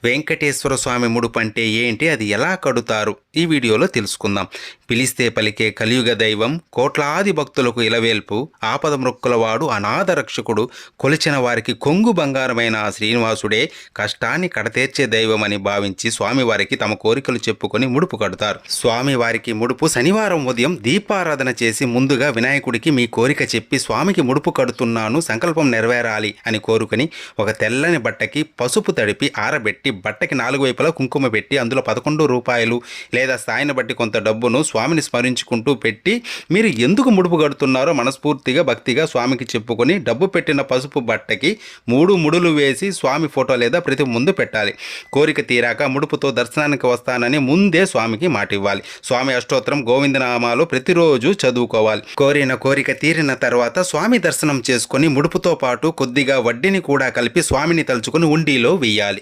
వెంకటేశ్వర స్వామి ముడుపు అంటే ఏంటి, అది ఎలా కడుతారు, ఈ వీడియోలో తెలుసుకుందాం. పిలిస్తే పలికే కలియుగ దైవం, కోట్లాది భక్తులకు ఇలవేల్పు, ఆపద మృక్కులవాడు, అనాథ రక్షకుడు, కొలిచిన వారికి కొంగు బంగారమైన ఆ శ్రీనివాసుడే కష్టాన్ని కడతీర్చే దైవం అని భావించి స్వామివారికి తమ కోరికలు చెప్పుకొని ముడుపు కడతారు. స్వామివారికి ముడుపు శనివారం ఉదయం దీపారాధన చేసి ముందుగా వినాయకుడికి మీ కోరిక చెప్పి స్వామికి ముడుపు కడుతున్నాను, సంకల్పం నెరవేరాలి అని కోరుకొని ఒక తెల్లని బట్టకి పసుపు తడిపి ఆరబెట్టి బట్టకి 4 వైపులా కుంకుమ పెట్టి అందులో 11 రూపాయలు లేదా స్థాయిని బట్టి కొంత డబ్బును స్వామిని స్మరించుకుంటూ పెట్టి మీరు ఎందుకు ముడుపు కడుతున్నారో మనస్ఫూర్తిగా భక్తిగా స్వామికి చెప్పుకొని డబ్బు పెట్టిన పసుపు బట్టకి 3 ముడులు వేసి స్వామి ఫోటో లేదా ప్రతి ముందు పెట్టాలి. కోరిక తీరాక ముడుపుతో దర్శనానికి వస్తానని ముందే స్వామికి మాట ఇవ్వాలి. స్వామి అష్టోత్తరం గోవిందనామాలు ప్రతిరోజు చదువుకోవాలి. కోరిన కోరిక తీరిన తర్వాత స్వామి దర్శనం చేసుకొని ముడుపుతో పాటు కొద్దిగా వడ్డీని కూడా కలిపి స్వామిని తలుచుకొని ఉండిలో వెయ్యాలి.